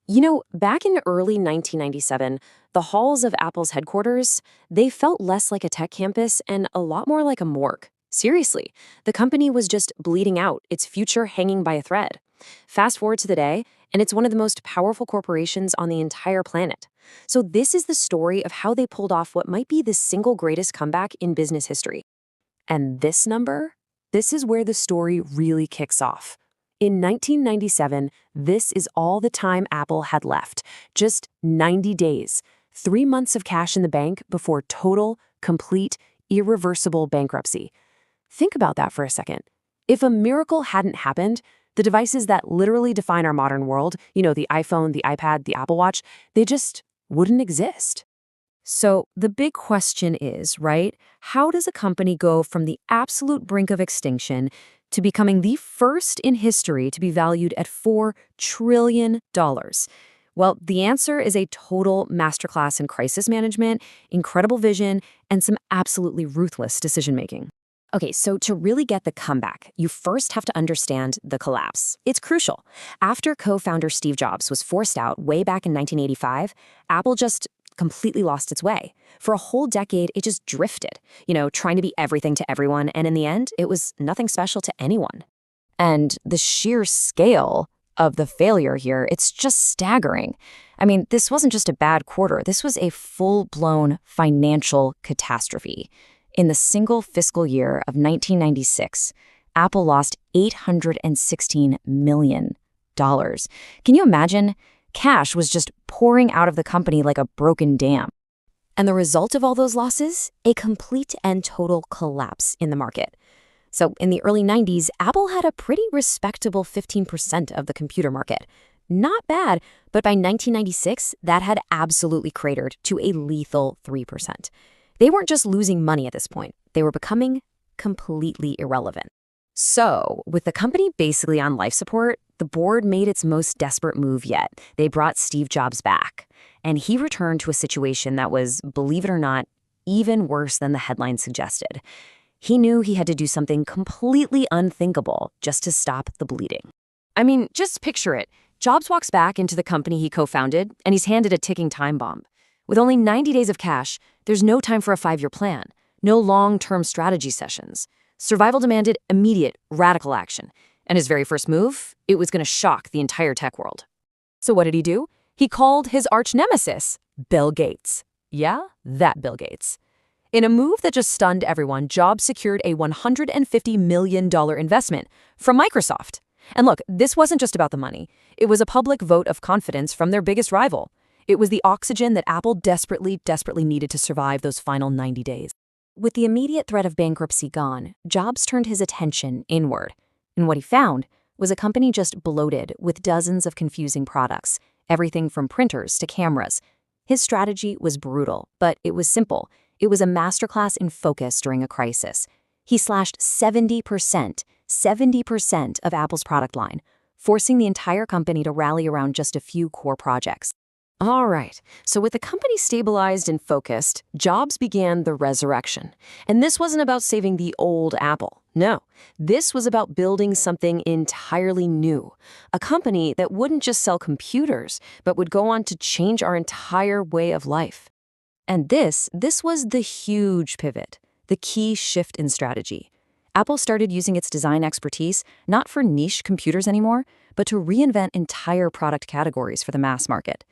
Back in early 1997, the halls of Apple's headquarters, they felt less like a tech campus and a lot more like a morgue. Seriously, the company was just bleeding out, its future hanging by a thread. Fast forward to the day, and it's one of the most powerful corporations on the entire planet. So this is the story of how they pulled off what might be the single greatest comeback in business history. And this number? This is where the story really kicks off. In 1997, this is all the time Apple had left. Just 90 days. 3 months of cash in the bank before total, complete, irreversible bankruptcy. Think about that for a second. If a miracle hadn't happened, the devices that literally define our modern world, the iPhone, the iPad, the Apple Watch, they just wouldn't exist. So the big question is, right, how does a company go from the absolute brink of extinction to becoming the first in history to be valued at $4 trillion? Well, the answer is a total masterclass in crisis management, incredible vision, and some absolutely ruthless decision-making. Okay, so to really get the comeback, you first have to understand the collapse. It's crucial. After co-founder Steve Jobs was forced out way back in 1985, Apple just completely lost its way. For a whole decade, it just drifted, trying to be everything to everyone, and in the end, it was nothing special to anyone. And the sheer scale of the failure here, it's just staggering. I mean, this wasn't just a bad quarter, this was a full-blown financial catastrophe. In the single fiscal year of 1996, Apple lost $816 million. Can you imagine? Cash was just pouring out of the company like a broken dam. And the result of all those losses? A complete and total collapse in the market. So in the early 90s, Apple had a pretty respectable 15% of the computer market. Not bad, but by 1996, that had absolutely cratered to a lethal 3%. They weren't just losing money at this point. They were becoming completely irrelevant. So, with the company basically on life support, the board made its most desperate move yet. They brought Steve Jobs back, and he returned to a situation that was, believe it or not, even worse than the headline suggested. He knew he had to do something completely unthinkable just to stop the bleeding. I mean, just picture it. Jobs walks back into the company he co-founded, and he's handed a ticking time bomb. With only 90 days of cash, there's no time for a 5-year plan, no long-term strategy sessions. Survival demanded immediate, radical action. And his very first move, it was going to shock the entire tech world. So what did he do? He called his arch nemesis, Bill Gates. Yeah, that Bill Gates. In a move that just stunned everyone, Jobs secured a $150 million investment from Microsoft. And look, this wasn't just about the money. It was a public vote of confidence from their biggest rival. It was the oxygen that Apple desperately needed to survive those final 90 days. With the immediate threat of bankruptcy gone, Jobs turned his attention inward. And what he found was a company just bloated with dozens of confusing products, everything from printers to cameras. His strategy was brutal, but it was simple. It was a masterclass in focus during a crisis. He slashed 70% of Apple's product line, forcing the entire company to rally around just a few core projects. All right, so with the company stabilized and focused, Jobs began the resurrection. And this wasn't about saving the old Apple. No, this was about building something entirely new. A company that wouldn't just sell computers, but would go on to change our entire way of life. And this was the huge pivot, the key shift in strategy. Apple started using its design expertise not for niche computers anymore, but to reinvent entire product categories for the mass market.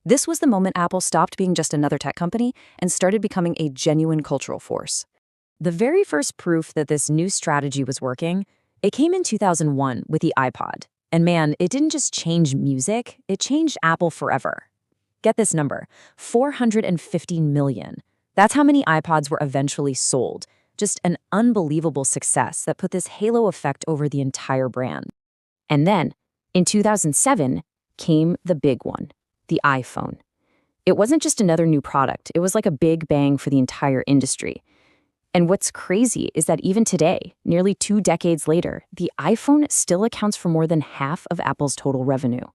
This was the moment Apple stopped being just another tech company and started becoming a genuine cultural force. The very first proof that this new strategy was working, it came in 2001 with the iPod. And man, it didn't just change music, it changed Apple forever. Get this number, 415 million. That's how many iPods were eventually sold. Just an unbelievable success that put this halo effect over the entire brand. And then, in 2007, came the big one. The iPhone. It wasn't just another new product, it was like a big bang for the entire industry. And what's crazy is that even today, nearly 2 decades later, the iPhone still accounts for more than half of Apple's total revenue.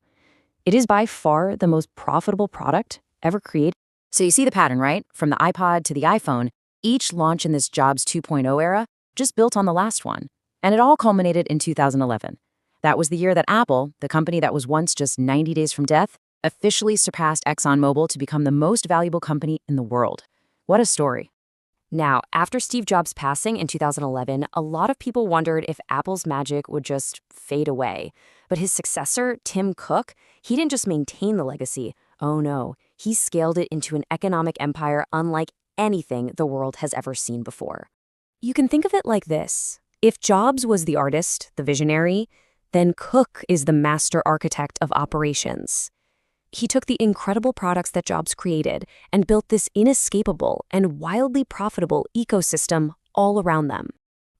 It is by far the most profitable product ever created. So you see the pattern, right? From the iPod to the iPhone, each launch in this Jobs 2.0 era just built on the last one. And it all culminated in 2011. That was the year that Apple, the company that was once just 90 days from death, officially surpassed ExxonMobil to become the most valuable company in the world. What a story. Now, after Steve Jobs' passing in 2011, a lot of people wondered if Apple's magic would just fade away. But his successor, Tim Cook, he didn't just maintain the legacy. Oh no, he scaled it into an economic empire unlike anything the world has ever seen before. You can think of it like this. If Jobs was the artist, the visionary, then Cook is the master architect of operations. He took the incredible products that Jobs created and built this inescapable and wildly profitable ecosystem all around them.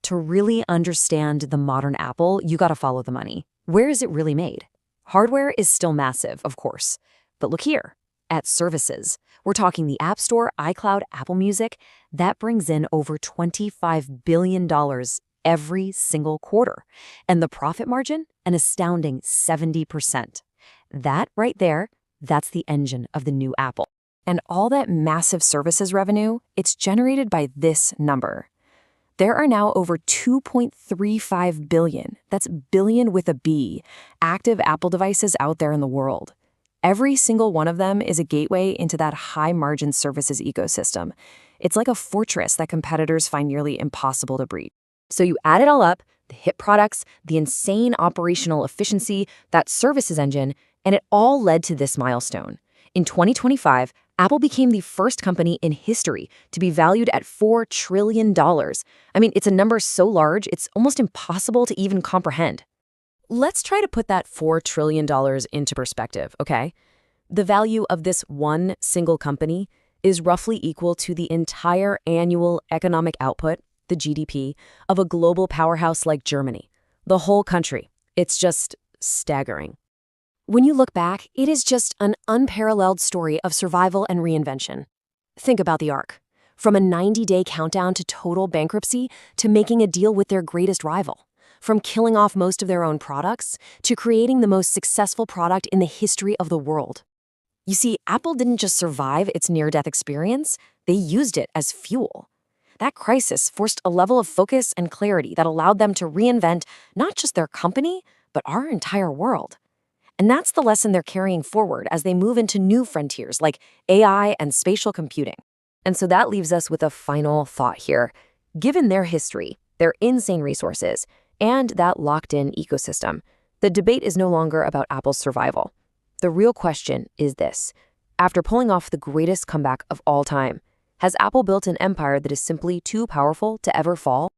To really understand the modern Apple, you gotta follow the money. Where is it really made? Hardware is still massive, of course. But look here, at services. We're talking the App Store, iCloud, Apple Music. That brings in over $25 billion every single quarter. And the profit margin, an astounding 70%. That right there, that's the engine of the new Apple. And all that massive services revenue, it's generated by this number. There are now over 2.35 billion, that's billion with a B, active Apple devices out there in the world. Every single one of them is a gateway into that high-margin services ecosystem. It's like a fortress that competitors find nearly impossible to breach. So you add it all up, the hit products, the insane operational efficiency, that services engine, and it all led to this milestone. In 2025, Apple became the first company in history to be valued at $4 trillion. I mean, it's a number so large, it's almost impossible to even comprehend. Let's try to put that $4 trillion into perspective, okay? The value of this one single company is roughly equal to the entire annual economic output, the GDP, of a global powerhouse like Germany. The whole country. It's just staggering. When you look back, it is just an unparalleled story of survival and reinvention. Think about the arc. From a 90-day countdown to total bankruptcy to making a deal with their greatest rival. From killing off most of their own products to creating the most successful product in the history of the world. You see, Apple didn't just survive its near-death experience, they used it as fuel. That crisis forced a level of focus and clarity that allowed them to reinvent not just their company, but our entire world. And that's the lesson they're carrying forward as they move into new frontiers like AI and spatial computing. And so that leaves us with a final thought here. Given their history, their insane resources, and that locked-in ecosystem, the debate is no longer about Apple's survival. The real question is this. After pulling off the greatest comeback of all time, has Apple built an empire that is simply too powerful to ever fall?